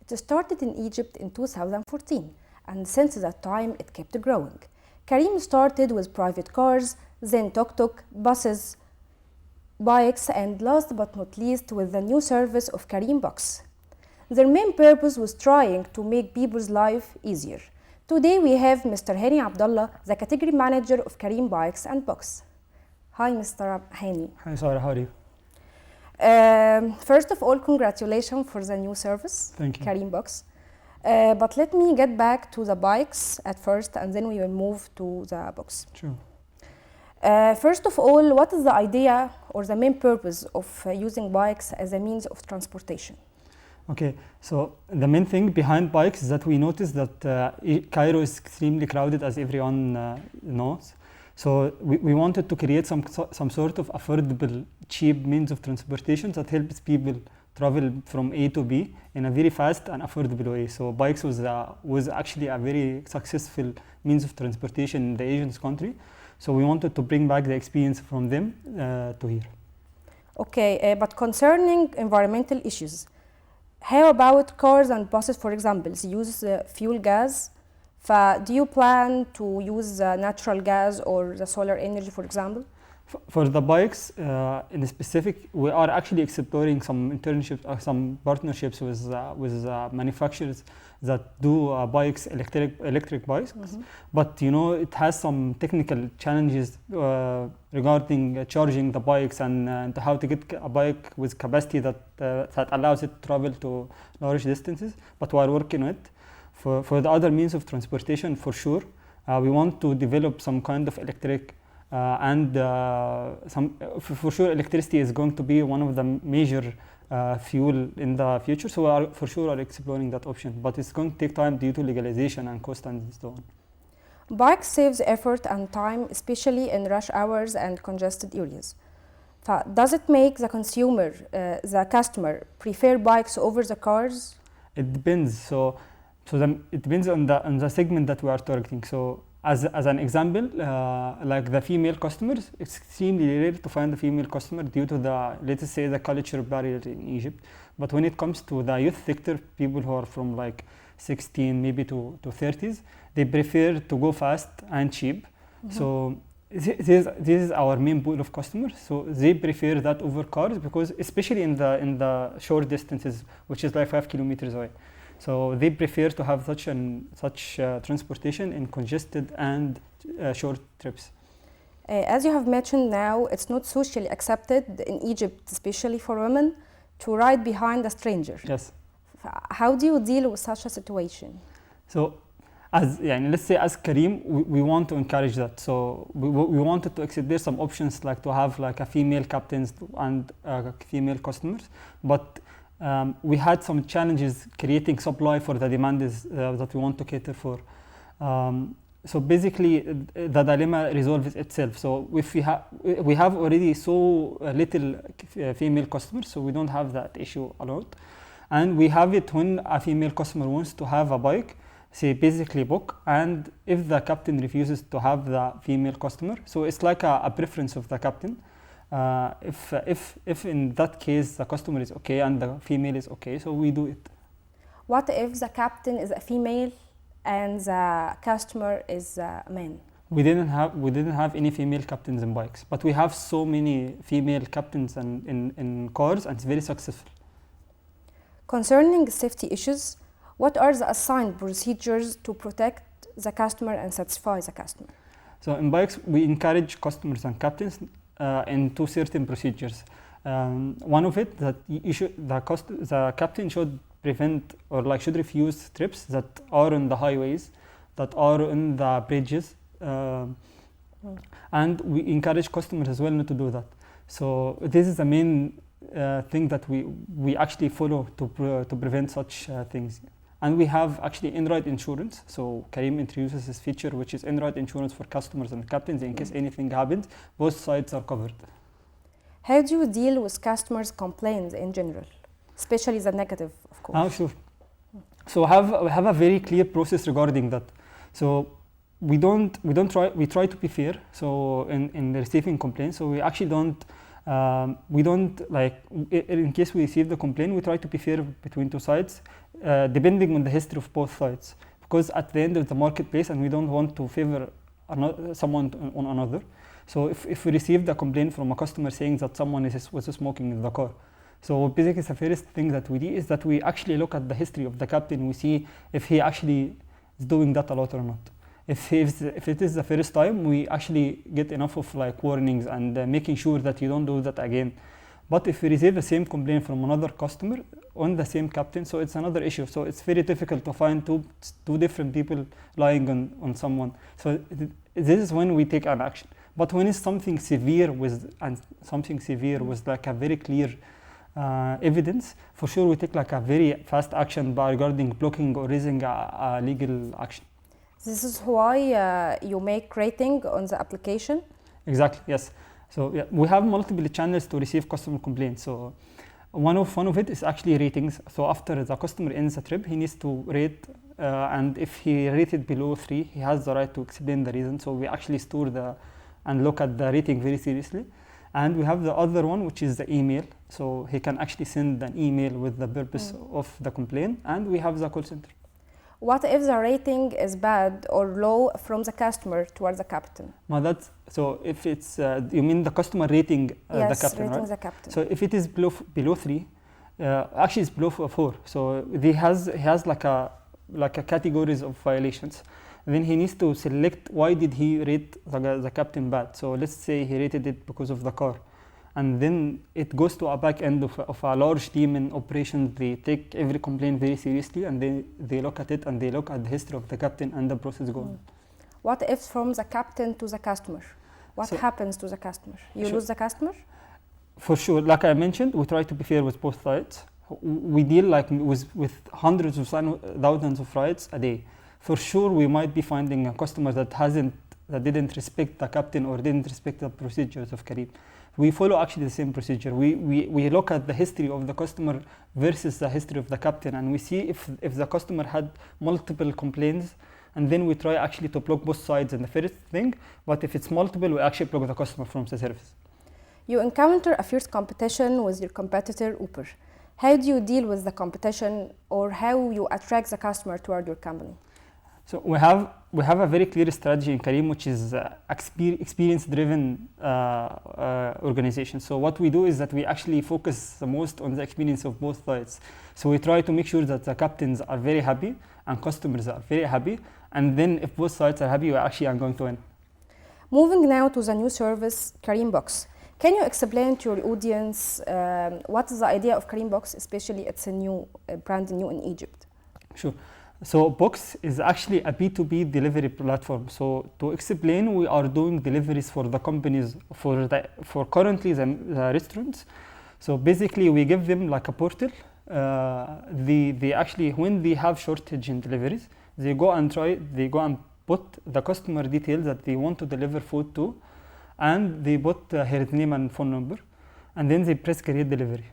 It started in Egypt in 2014, and since that time it kept growing. Careem started with private cars, then tuk-tuk, buses, bikes, and last but not least with the new service of Careem Box. Their main purpose was trying to make people's life easier. Today we have Mr. Hani Abdullah, the category manager of Careem Bikes and Box. Hi, Mr. Hani. Hi, Sarah, how are you? First of all, congratulations for the new service, Thank you. Careem Box. But let me get back to the bikes at first, and then we will move to the box. Sure. First of all, what is the idea or the main purpose of using bikes as a means of transportation? Okay, so the main thing behind bikes is that we noticed that Cairo is extremely crowded, as everyone knows. So we wanted to create some sort of affordable, cheap means of transportation that helps people travel from A to B in a very fast and affordable way. So bikes was actually a very successful means of transportation in the Asian country. So we wanted to bring back the experience from them to here. Okay, but concerning environmental issues, how about cars and buses, for example, use fuel gas? Do you plan to use natural gas or the solar energy, for example? For the bikes, in specific, we are actually exploring some internships or some partnerships with manufacturers that do bikes, electric bikes. Mm-hmm. But you know, it has some technical challenges regarding charging the bikes and how to get a bike with capacity that allows it to travel to large distances. But we are working on it. For the other means of transportation, for sure, we want to develop some kind of electric. For sure, electricity is going to be one of the major fuel in the future. So we are for sure are exploring that option, but it's going to take time due to legalization and cost and so on. Bike saves effort and time, especially in rush hours and congested areas. Does it make the consumer, the customer, prefer bikes over the cars? It depends. It depends on the segment that we are targeting. So as an example, like the female customers, it's extremely rare to find a female customer due to let's say the cultural barrier in Egypt. But when it comes to the youth sector, people who are from like 16 maybe to 30s, they prefer to go fast and cheap. Mm-hmm. So this is our main pool of customers. So they prefer that over cars because especially in the short distances, which is like 5 kilometers away. So they prefer to have such transportation in congested and short trips. As you have mentioned now, it's not socially accepted in Egypt, especially for women, to ride behind a stranger. Yes. How do you deal with such a situation? So, let's say as Careem, we want to encourage that. So we wanted to explore some options like to have like a female captains and female customers, but we had some challenges creating supply for the demand that we want to cater for. So basically, the dilemma resolves itself. So if we have already so little female customers, so we don't have that issue a lot. And we have it when a female customer wants to have a bike, say basically book, and if the captain refuses to have the female customer, so it's like a preference of the captain. If in that case the customer is okay and the female is okay, so we do it. What if the captain is a female and the customer is a man? We didn't have any female captains in bikes, but we have so many female captains in cars, and it's very successful. Concerning safety issues, what are the assigned procedures to protect the customer and satisfy the customer? So in bikes, we encourage customers and captains into certain procedures. One of it that the captain should prevent or should refuse trips that are on the highways, that are on the bridges, and we encourage customers as well not to do that. So this is the main thing that we actually follow to prevent such things. And we have actually in-ride insurance. So Careem introduces this feature, which is in-ride insurance for customers and captains. In case anything happens, both sides are covered. How do you deal with customers' complaints in general, especially the negative, of course? Sure. So we have a very clear process regarding that. So we try to be fair. So in receiving complaints, so we actually don't We don't like, in case we receive the complaint, we try to be fair between two sides, depending on the history of both sides. Because at the end of the marketplace, and we don't want to favor someone on another. So if we receive the complaint from a customer saying that someone was smoking in the car, so basically the first thing that we do is that we actually look at the history of the captain. We see if he actually is doing that a lot or not. If it is the first time, we actually get enough of like warnings and making sure that you don't do that again. But if we receive the same complaint from another customer on the same captain, so it's another issue. So it's very difficult to find two different people lying on someone. So this is when we take an action. But when it's something severe with like a very clear evidence, for sure we take like a very fast action by regarding blocking or raising a legal action. This is why you make rating on the application? Exactly, yes. So yeah, we have multiple channels to receive customer complaints. So one of it is actually ratings. So after the customer ends the trip, he needs to rate, and if he rated below 3, he has the right to explain the reason. So we actually store and look at the rating very seriously. And we have the other one, which is the email. So he can actually send an email with the purpose of the complaint, and we have the call center. What if the rating is bad or low from the customer towards the captain? Well, so if it's, you mean the customer rating yes, the captain, rating right? the captain. So if it is below 3, actually it's below 4. So he has like a categories of violations. Then he needs to select why did he rate the captain bad. So let's say he rated it because of the car. And then it goes to a back end of a large team in operations. They take every complaint very seriously, and they look at it and they look at the history of the captain and the process going. What if from the captain to the customer? What happens to the customer? You lose the customer? For sure. Like I mentioned, we try to be fair with both sides. We deal like with hundreds of thousands of rides a day. For sure, we might be finding a customer that didn't respect the captain or didn't respect the procedures of Careem. We follow actually the same procedure. We look at the history of the customer versus the history of the captain, and we see if the customer had multiple complaints, and then we try actually to block both sides in the first thing. But if it's multiple, we actually block the customer from the service. You encounter a fierce competition with your competitor Uber. How do you deal with the competition, or how you attract the customer toward your company? So we have a very clear strategy in Careem, which is experience-driven organization. So what we do is that we actually focus the most on the experience of both sides. So we try to make sure that the captains are very happy and customers are very happy. And then if both sides are happy, we actually are going to win. Moving now to the new service, Careem Box. Can you explain to your audience what is the idea of Careem Box, especially it's a brand new in Egypt? Sure. So Box is actually a B2B delivery platform. So to explain, we are doing deliveries for the companies, for currently the restaurants. So basically we give them like a portal. They actually, when they have shortage in deliveries, they go and put the customer details that they want to deliver food to, and they put her name and phone number, and then they press create delivery.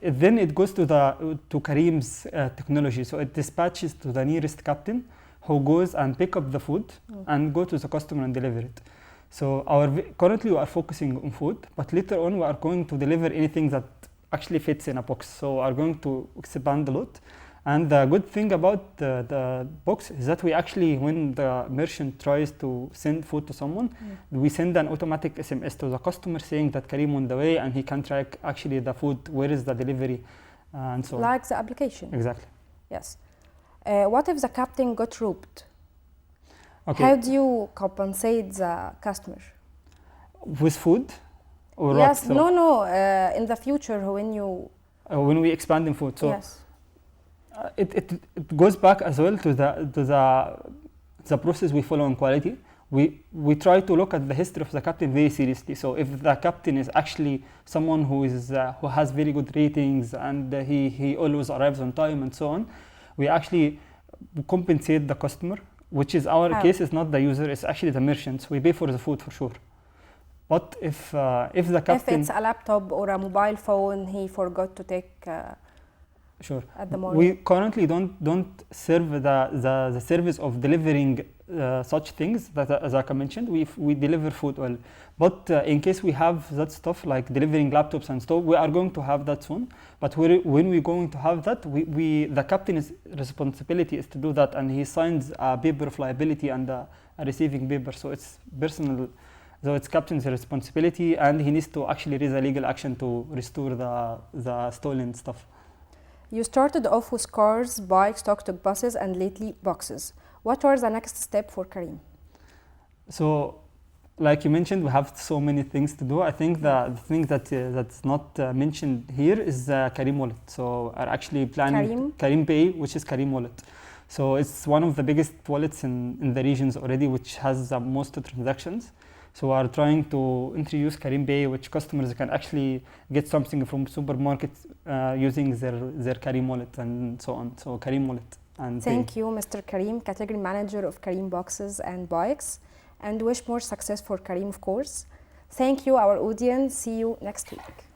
Then it goes to Careem's technology. So it dispatches to the nearest captain, who goes and pick up the food and go to the customer and deliver it. So currently we are focusing on food, but later on we are going to deliver anything that actually fits in a box. So we are going to expand a lot. And the good thing about the box is that we actually, when the merchant tries to send food to someone, we send an automatic SMS to the customer saying that Careem on the way, and he can track actually the food, where is the delivery, and so on. Like the application. Exactly. Yes. What if the captain got robbed? Okay. How do you compensate the customer? With food? Or yes, what? So in the future when we expand in food. So yes. It goes back as well to the process we follow in quality. We try to look at the history of the captain very seriously. So if the captain is actually someone who has very good ratings and he always arrives on time and so on, we actually compensate the customer, which is our case. Is not the user, it's actually the merchants. We pay for the food for sure. But if the captain, if it's a laptop or a mobile phone, he forgot to take Sure. at the morning? We currently don't serve the service of delivering such things that, as I mentioned, we deliver food oil. But in case we have that stuff like delivering laptops and stuff, we are going to have that soon. But when we're going to have that, the captain's responsibility is to do that, and he signs a paper of liability and a receiving paper. So it's personal. So it's captain's responsibility, and he needs to actually raise a legal action to restore the stolen stuff. You started off with cars, bikes, tuk-tuk, buses, and lately boxes. What are the next step for Careem? So, like you mentioned, we have so many things to do. I think the thing that's not mentioned here is Careem Wallet. So, are actually planning Careem Pay, which is Careem Wallet. So, it's one of the biggest wallets in the regions already, which has the most transactions. So, we are trying to introduce Careem Pay, which customers can actually get something from supermarkets using their Careem Wallet and so on. So, Careem Wallet. And thank you, Mr. Careem, Category Manager of Careem Boxes and Bikes, and wish more success for Careem, of course. Thank you, our audience. See you next week.